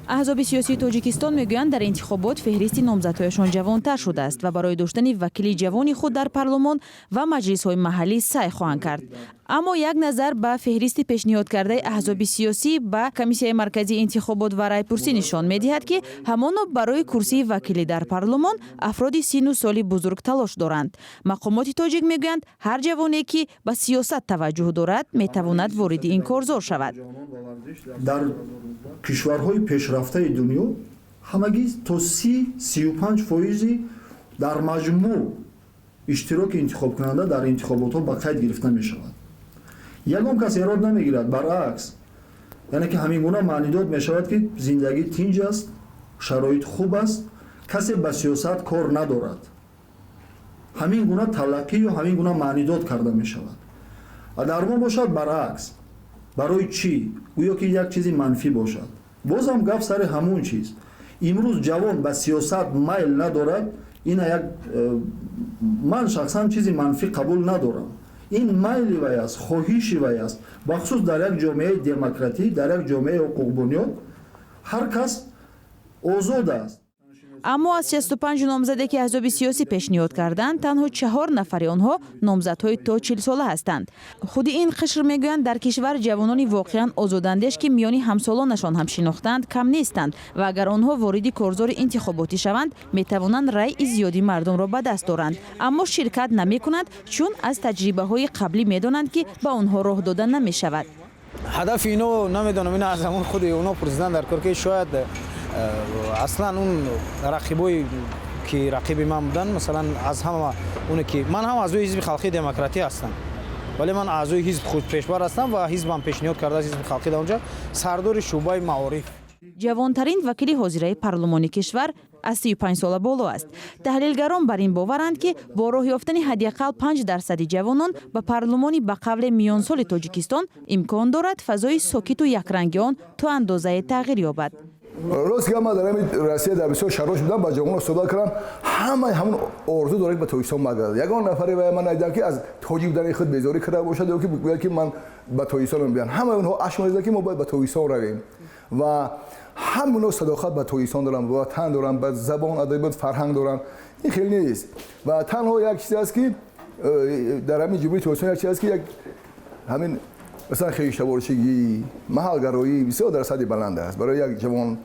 аҳзоби сиёсии тоҷикистон мегӯянд дар интихобот феҳристи номзадҳояшон ҷавонтар шудааст ва барои доштани вакили ҷавони худ дар парлумон ва маҷлисҳои маҳаллӣ сай хоҳанд кард. аммо як назар ба феҳристи пешниҳодкардаи аҳзоби сиёсӣ ба комиссияи марказии интихобот ва райпурсӣ нишон медиҳад, ки ҳамоно барои курсии вакилӣ дар парлумон афроди сину соли бузург талош доранд. мақомоти тоҷик мегӯянд ҳар ҷавоне ки ба сиёсат таваҷҷӯҳ дорад метавонад вориди ин корзор шавад. дар кишварҳои пешрафтаи дунё ҳамагӣ то 30-35% дар маҷмӯъ иштироки интихобкунанда дар интихоботҳо ба қайд гирифта мешавад. ягон кас ярод намегирад, баръакс, яъне ки ҳамин гуна маънӣ дод мешавад ки зиндагӣ тинҷ аст, шароит хуб аст, касе ба сиёсат кор надорад. ҳамин гуна талаққӣ ё ҳамин гуна маънӣ дод карда мешавад. дар мо бошад баръакс. барои чӣ? гӯё ки як чизи манфӣ бошад. бозам гап сари ҳамун чиз. имрӯз ҷавон ба сиёсат майл надорад, ина як ман шахсан чизи манфӣ қабул надорам. ин майли вай аст, хоҳиши вай аст. бахусус дар як ҷомеаи демократӣ, дар як ҷомеаи ҳуқуқбунёд ҳар кас озод аст. аммо аз 65 номзаде ки аҳзоби сиёсӣ пешниҳод карданд, танҳо 4 нафари онҳо номзадҳои то 40 сола ҳастанд. худи ин қишр мегӯянд дар кишвар ҷавонони воқеан озодандеш ки миёни ҳамсолонашон ҳам шинохтанд кам нестанд ва агар онҳо вориди корзори интихоботӣ шаванд, метавонанд райи зиёди мардумро ба даст доранд. аммо ширкат намекунанд, чун аз таҷрибаҳои қаблӣ медонанд ки ба онҳо роҳ дода намешавад. ҳадафи ино намедонам, ин аз ҳамон худи оно пурсидан дар кор ки шояд аслан он рақибои ки рақиби ман будан, масалан аз ҳама оне ки ман ҳам аъзои ҳизби халқии демократӣ ҳастам, вале ман аъзои ҳизб худпешбар ҳастам ва ҳизбам пешниҳод карда аз ҳизби халқӣ дар онҷа сардори шӯъбаи маориф. ҷавонтарин вакили ҳозираи парлумони кишвар аз 35 сола боло аст. таҳлилгарон бар ин боваранд, ки бо роҳ ёфтани ҳадиақал 5% ҷавонон ба парлумони ба қавле миёнсоли Тоҷикистон имкон дорад фазои сокиту якрангии он то андозае тағйир ёбад. рост ки ман дар Россия дар бисёр шаҳрҳо шудам, ба ҷавонон суҳбат кардам, ҳамаи ҳамон орзу дорад ба Тоҷикистон баргардад. ягон нафаре вай ман надидам ки аз тоҷик будани худ безорӣ карда бошад ё ки бигӯяд ки ман ба Тоҷикистон мебиям. ҳамаи онҳо ашк мезананд ки мо бояд ба Тоҷикистон равем ва ҳамаи онҳо садоқат ба Тоҷикистон доранд, ба ватан доранд, ба забон, адабиёт, фарҳанг доранд. ин хеле нест. ва танҳо як чизе аст ки дар ҳамин ҷумҳурии Тоҷикистон як чизе аст ки як ҳамин مثلا خیشته‌بارشگی، محلگرایی بسیار در سطح بلند است. برای یک جوان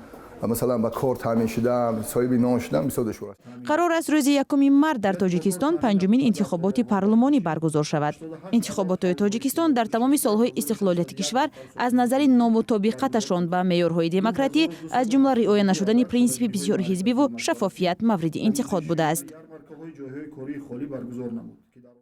مثلا با کار تامین شدن، صاحب نان شدن بسیار دشوار است. قرار است روز 1 مارس در تاجیکستان پنجمین انتخابات پارلمانی برگزار شود. انتخابات تاجیکستان در تمام سالهای استقلالیت کشور از نظر نامطابقتشان با معیارهای دموکراتی از جمله رعایت نشدن پرینسیپ بسیار حزبی و شفافیت مورد انتقاد بوده است.